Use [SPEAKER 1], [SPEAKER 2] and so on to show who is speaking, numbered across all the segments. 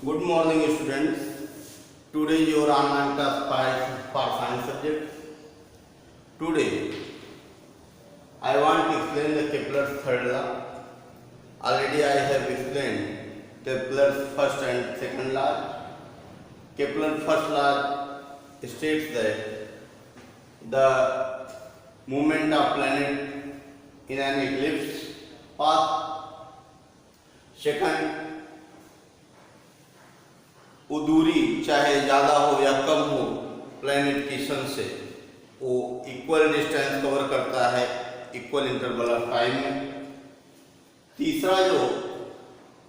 [SPEAKER 1] Good morning, students. Today your online class for science subject. Today I want to explain the Kepler's third law. Already I have explained Kepler's first and second law. Kepler's first law states that the movement of planet in an ellipse path. Second, वो दूरी चाहे ज़्यादा हो या कम हो planet की सन से, वो इक्वल डिस्टेंस कवर करता है इक्वल इंटरवल ऑफ टाइम में। तीसरा जो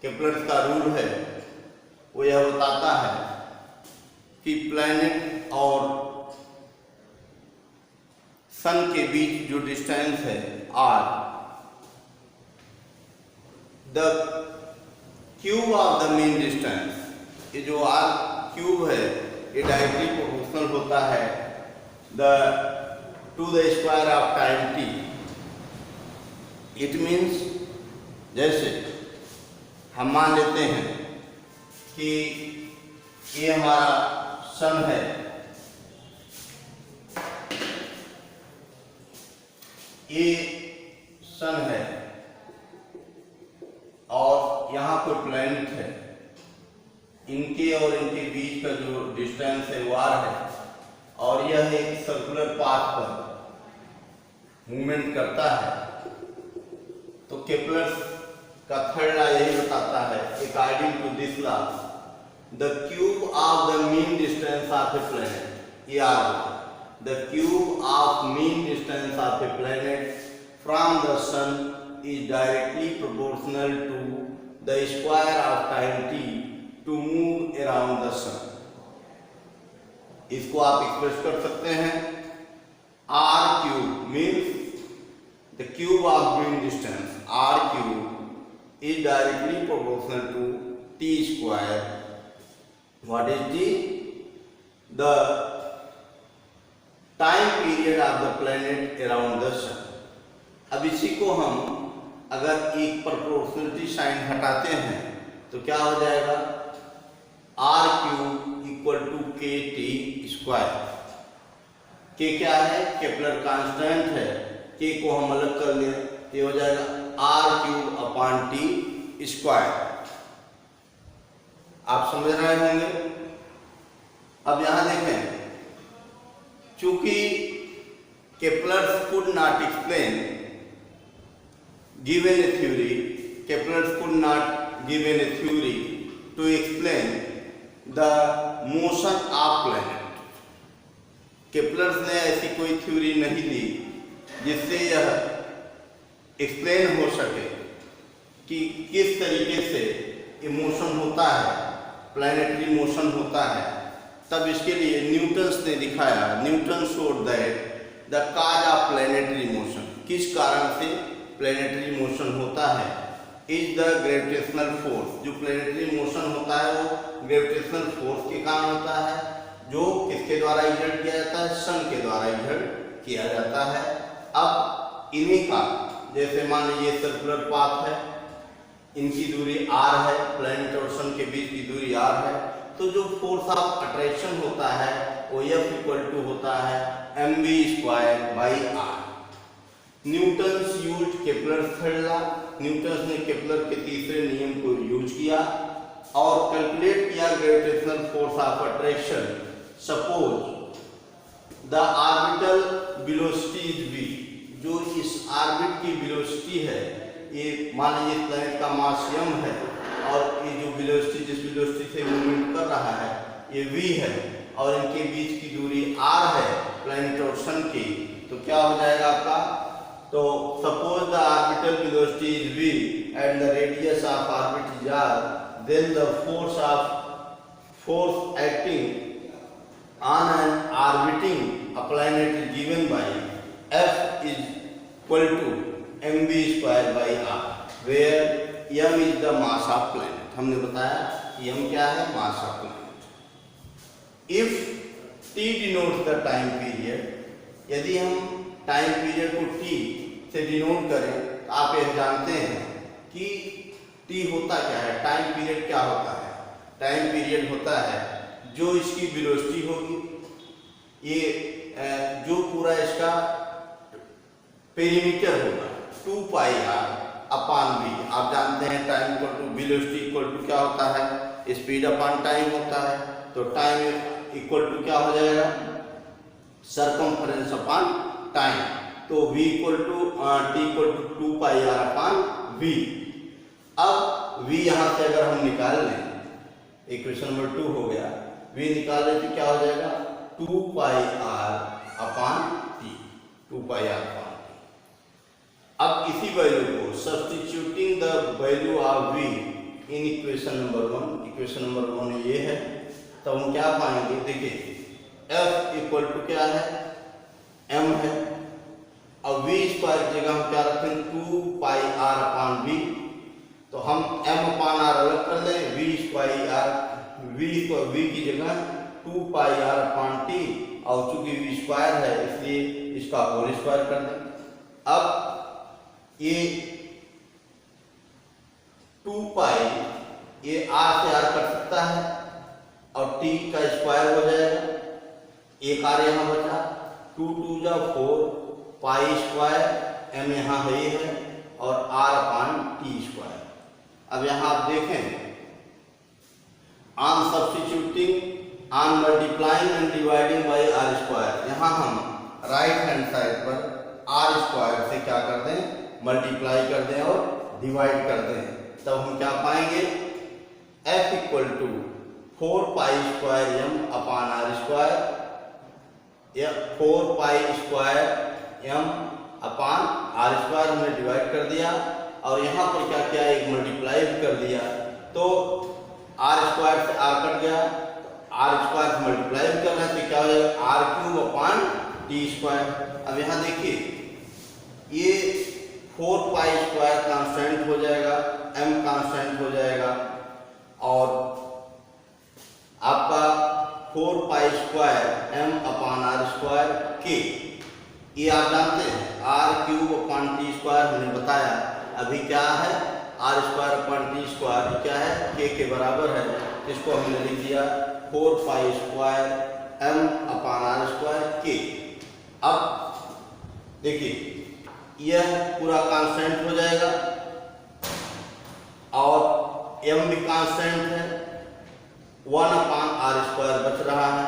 [SPEAKER 1] केपलर का रूल है वो यह बताता है कि प्लैनेट और सन के बीच जो डिस्टेंस है R, the cube of the mean distance, ये जो आर क्यूब है ये डायरेक्टली प्रोपोर्शनल होता है to the square of time T. It means जैसे हम मान लेते हैं कि ये हमारा सन है, ये सन है और यहाँ कोई प्लैनेट है, इनके और इनके बीच का जो डिस्टेंस है वो आर है और यह एक सर्कुलर पाथ पर मूवमेंट करता है। तो केपलर का थर्ड लॉ यही बताता है, according to this law the cube of the mean distance of a planet, ये R, the cube of mean distance of a planet from the sun is directly proportional to the square of time T to move around the sun. इसको आप express कर सकते हैं R cube means the cube of mean distance, R cube is directly proportional to T square. What is T? The time period of the planet around the sun. अब इसी को हम अगर एक प्रोपोर्शनलिटी साइन हटाते हैं तो क्या हो जाएगा? आर क्यूब इक्वल टू के टी स्क्वायर। के क्या है? केपलर कांस्टेंट है, के को हम अलग कर लें तो ये हो जाएगा R cube upon T square. आप समझ रहे होंगे। अब यहां देखें, चूंकि Kepler could not explain given a theory, Kepler could not given a theory to explain the motion of planet। Kepler ने ऐसी कोई थ्योरी नहीं दी जिससे यह एक्सप्लेन हो सके कि किस तरीके से ये मोशन होता है, प्लैनेटरी मोशन होता है। तब इसके लिए न्यूटन्स ने दिखाया, Newton showed that the cause of planetary motion, किस कारण से प्लैनेटरी मोशन होता है, इज द ग्रेविटेशनल फोर्स। जो प्लैनेटरी मोशन होता है वो ग्रेविटेशनल फोर्स के कारण होता है, जो किसके द्वारा एक्सर्ट किया जाता है? सन के द्वारा एक्सर्ट किया जाता है। अब इन्हीं का, जैसे मान लीजिए सर्कुलर पाथ है, इनकी दूरी r है, प्लैनेट और सन के बीच की दूरी r है, तो जो फोर्स ऑफ अट्रैक्शन होता है वो F इक्वल टू होता है mv square by r। Newton's use Kepler third law, Newton's ने केपलर के तीसरे नियम को यूज किया और कैलकुलेट किया gravitational force of attraction. Suppose the orbital velocity is v, जो इस ऑर्बिट की वेलोसिटी है, ये मान लीजिए प्लैनेट का मास m है और ये जो वेलोसिटी, जिस वेलोसिटी से मूवमेंट कर रहा है ये v है और इनके बीच की दूरी r है प्लैनेट और सन की। तो क्या हो जाएगा आपका? तो suppose the orbital velocity is v and the radius of orbit is r, then the force acting on an orbiting a planet is given by F is equal to mv square by r, where m is the mass of planet। हमने बताया कि m क्या है? mass of planet। If t denotes the time period, यदि हम time period को t से denote करें तो आप यह जानते हैं कि टी होता क्या है, टाइम पीरियड क्या होता है। टाइम पीरियड होता है, जो इसकी वेलोसिटी होगी, ये जो पूरा इसका पेरीमीटर होगा 2 पाई आर अपान वी। आप जानते हैं time equal to velocity equal to क्या होता है, स्पीड अपान टाइम होता है। तो टाइम इक्वल टू क्या हो जाएगा, सरकमफरेंस अपान टाइम। तो v equal to T equal to 2 pi R upon V. अब v यहाँ से अगर हम निकाल लें, इक्वेशन नंबर 2 हो गया, v निकाल लें तो क्या हो जाएगा 2 pi R upon T, 2 pi R upon T. अब इसी वैल्यू को substituting the value of v in equation number 1, equation number 1 ये है, तो हम क्या पाएंगे, देखिए f इक्वल टू क्या है, m है। अब v स्क्वायर की जगह हम क्या रखें 2 पाई आर अपान वी। तो हम m अपान आर अलग कर लें, v स्क्वायर आर, v की जगह 2 पाई आर अपान टी, और चूंकि v स्क्वायर है इसलिए इसका होल स्क्वायर कर दें। अब ये 2 पाई ये r से r कट सकता है और t का स्क्वायर हो जाएगा, एक r यहाँ बचा, 2 2 जा 4 पाई स्क्वायर, m यहाँ है ही है, और r अपान टी स्क्वायर। अब यहाँ आप देखें, on substituting on multiplying and dividing by R square, यहाँ हम राइट हैंड साइड पर आर स्क्वायर से क्या कर दें, मल्टीप्लाई कर दें और डिवाइड कर दें, तब हम क्या पाएंगे, f equal to 4 pi square m upon R square, या 4 pi square m upon R square हमने डिवाइड कर दिया, और यहाँ पर क्या किया, एक मल्टीप्लाई भी कर दिया, तो आर स्क्वायर से आर कट गया, आर स्क्वायर से मल्टीप्लाई भी करना है तो क्या हो जाएगा R cube upon T square. अब यहाँ देखिए ये 4 पाई स्क्वायर कांस्टेंट हो जाएगा, m कांस्टेंट हो जाएगा, और आपका 4 pi square m upon R square के, ये आप जानते हैं R cube upon T square हमने बताया, अभी क्या है R square upon T square क्या है, के बराबर है, इसको हमने लिख दिया 4 pi square m upon R square के। अब देखिए यह पूरा कांस्टेंट हो जाएगा और m भी कांस्टेंट है, 1 अपान आर स्क्वायर बच रहा है,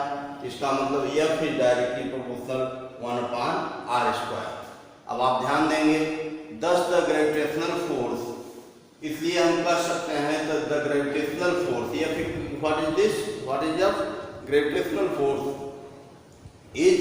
[SPEAKER 1] इसका मतलब f is directly proportional 1 upon R square. अब आप ध्यान देंगे, thus the gravitational force, इसलिए हम कह सकते हैं the gravitational force, या फिर what is this, what is the gravitational force is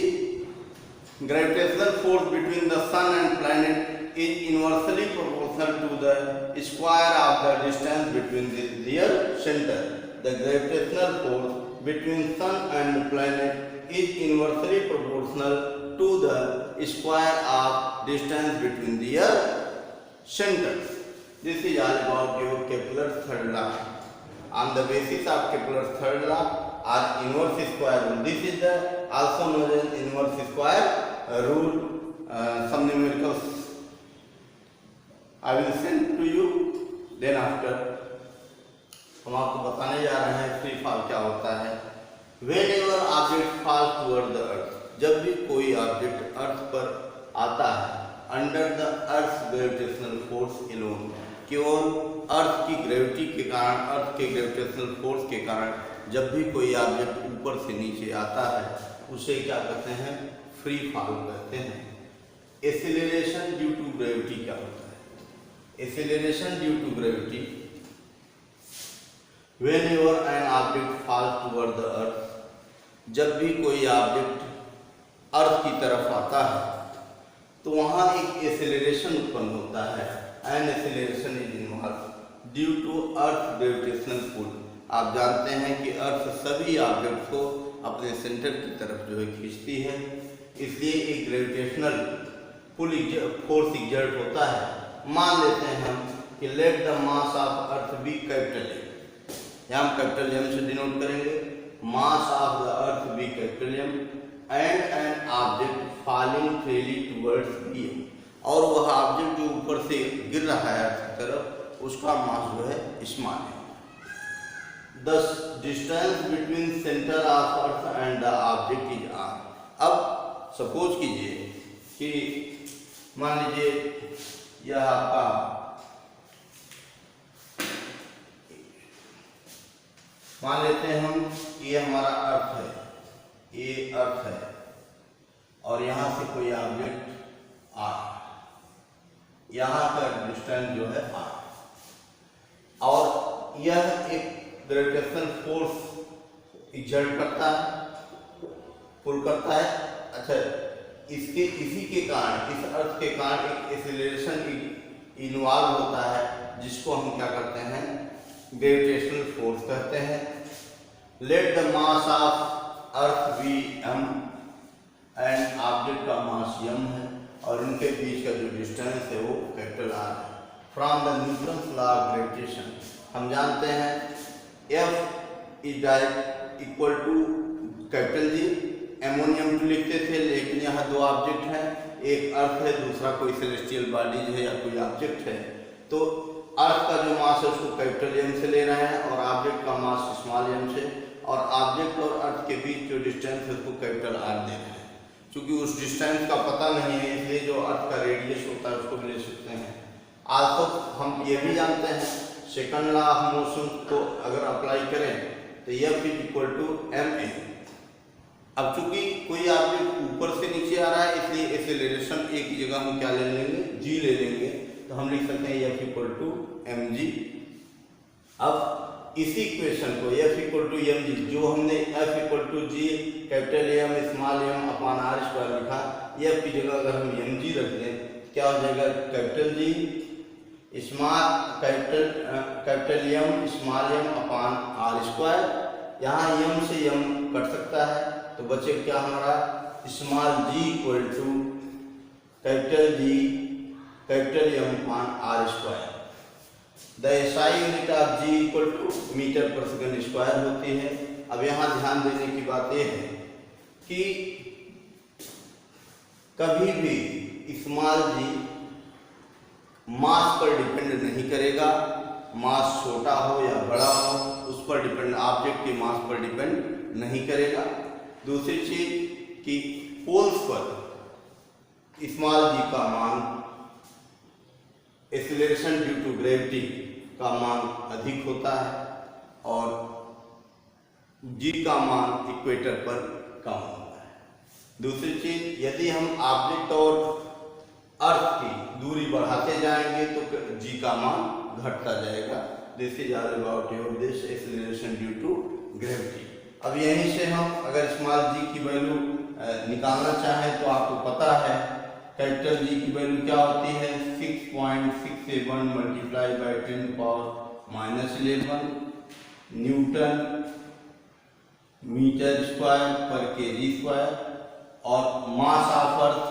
[SPEAKER 1] gravitational force between the sun and planet is inversely proportional to the square of the distance between their center. The gravitational force between sun and planet is inversely proportional to the square of distance between their centers. This is all about your Kepler's third law. On the basis of Kepler's third law, or inverse square rule. This is the also known as inverse square rule. Some numericals I will send to you. Then after हम आपको बताने जा रहे हैं free fall क्या होता है। Whenever object falls toward the earth, जब भी कोई ऑब्जेक्ट अर्थ पर आता है, under the earth gravitational force alone, केवल अर्थ की ग्रेविटी के कारण, अर्थ के ग्रेविटेशनल फोर्स के कारण जब भी कोई ऑब्जेक्ट ऊपर से नीचे आता है उसे क्या कहते हैं, फ्री फॉल कहते हैं। एक्सेलरेशन ड्यू टू ग्रेविटी क्या होता है, acceleration due to gravity, whenever an object falls toward the earth, जब भी कोई ऑब्जेक्ट अर्थ की तरफ आता है तो वहाँ एक एक्सेलरेशन उत्पन्न होता है, an acceleration is involve due to earth gravitational pull. आप जानते हैं कि अर्थ सभी ऑब्जेक्ट को अपने सेंटर की तरफ जो है खींचती है, इसलिए एक ग्रेविटेशनल पुल फोर्स एग्जर्ट होता है। मान लेते हैं हम कि let the mass of earth be capital M, यहाँ हम कैपिटल एम से डिनोट करेंगे, mass of the earth be capital M and an object falling freely towards B, और वह ऑब्जेक्ट जो ऊपर से गिर रहा है अर्थ की तरफ उसका मास जो है स्मॉल है। The distance between centre of earth and the object is R. अब सपोज कीजिए कि मान लीजिए यह आपका मान लेते हैं हम ये हमारा अर्थ है, ये अर्थ है और यहाँ से कोई ऑब्जेक्ट आ, यहाँ का डिस्टेंस जो है आ, और यह एक ग्रेविटेशनल फोर्स एग्जर्ट करता है, पुल करता है। अच्छा, इसी के कारण, इस अर्थ के कारण एक एक्सेलरेशन इन्वॉल्व होता है जिसको हम क्या करते हैं, ग्रेविटेशनल फोर्स कहते हैं। Let the mass of earth be m and object का मास m है और इनके बीच का जो डिस्टेंस है वो कैपिटल R है। From the Newton's law of gravitation हम जानते हैं F is equal to capital G। एमोनियम टू लिखते थे, लेकिन यहाँ दो ऑब्जेक्ट हैं, एक अर्थ है, दूसरा कोई सेलेस्टियल बॉडीज है या कोई ऑब्जेक्ट है। तो अर्थ का जो मास है उसको कैपिटल M से ले रहे हैं और ऑब्जेक्ट का मास स्मॉल m से, और ऑब्जेक्ट और अर्थ के बीच जो डिस्टेंस है उसको कैपिटल R दे रहे हैं। क्योंकि उस डिस्टेंस का पता नहीं है इसलिए जो अर्थ का रेडियस होता है उसको भी ले सकते हैं। आज तो हम ये भी जानते हैं सेकंड लॉ ऑफ मोशन को अगर अप्लाई करें तो F is equal to ma। अब चूंकि कोई ऑब्जेक्ट ऊपर से नीचे आ रहा है इसलिए एक्सेलरेशन एक ही जगह हम क्या ले लेंगे, g ले लेंगे, तो हम लिख सकते हैं F इक्वल टू mg। अब इसी इक्वेशन को F इक्वल टू mg, जो हमने F equal to g capital M small m upon r square लिखा, F की जगह अगर हम mg रख दें क्या हो जाएगा, capital G small capital M small m upon r square. यहाँ m से m कट सकता है तो बचे क्या हमारा, small g equal to capital G capital M upon r square. The SI unit of g equal to metre per second square होती है। अब यहाँ ध्यान देने की बात यह है कि कभी भी स्मॉल g मास पर डिपेंड नहीं करेगा, मास छोटा हो या बड़ा हो उस पर डिपेंड, ऑब्जेक्ट के मास पर डिपेंड नहीं करेगा। दूसरी चीज कि पोल्स पर स्मॉल g का मान एक्सेलरेशन ड्यू टू ग्रेविटी का मान अधिक होता है और g का मान इक्वेटर पर कम होता है। दूसरी चीज, यदि हम ऑब्जेक्ट और अर्थ की दूरी बढ़ाते जाएंगे तो g का मान घटता जाएगा। This is all about your this acceleration due to gravity. अब यहीं से हम अगर स्मॉल g की वैल्यू निकालना चाहें तो आपको पता है कैपिटल G की वैल्यू क्या होती है, 6.67 multiply by 10 power -11 newton metre square per KG square, और मास ऑफ अर्थ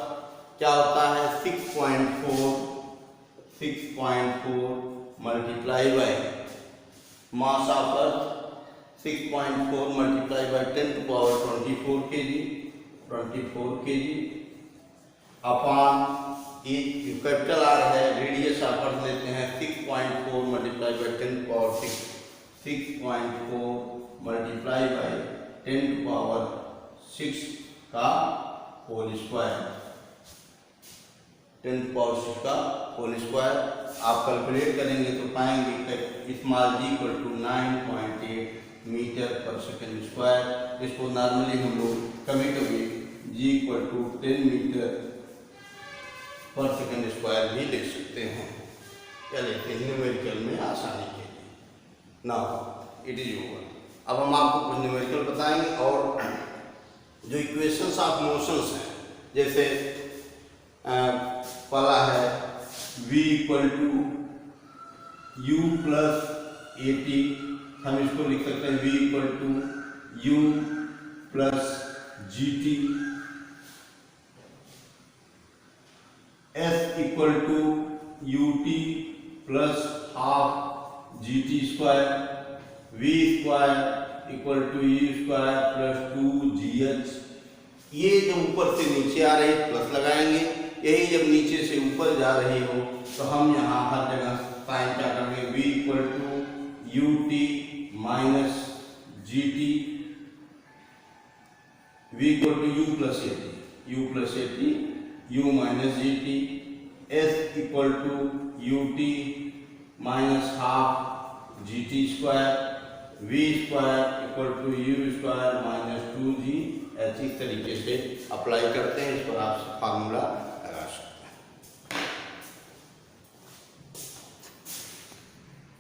[SPEAKER 1] क्या होता है 6.4 multiply by mass of earth 6.4 multiply by 10 to power 24 kg upon capital R है, रेडियस ऑफ अर्थ लेते हैं 6.4 multiply by 10 to power 6.4 multiply by 10 to power 6 का whole square, 10 to power 6 का whole square. आप calculate करेंगे तो पाएंगे कि small g equal to 9.8 metre per second square. इसको नॉर्मली हम लोग कभी कभी g equal to 10 metre per second square भी लिख सकते हैं, क्या लिखते हैं न्यूमेरिकल में आसानी के लिए। Now it is over. अब हम आपको कुछ न्यूमेरिकल बताएंगे और जो इक्वेशंस ऑफ मोशंस हैं, जैसे पहला है v equal to u plus at, हम इसको लिख सकते हैं v equal to u plus gt, s equal to ut plus half gt square, v square equal to u square plus 2gh। ये जब ऊपर से नीचे आ रही प्लस लगाएंगे, यही जब नीचे से ऊपर जा रही हो तो हम यहाँ हर जगह साइन क्या करेंगे, v equal to ut
[SPEAKER 2] minus G T V equal to U plus A T U minus G T S equal to U T minus half G T square V square equal to U square minus 2g। इस तरीके से apply करते हैं, इस पर आप formula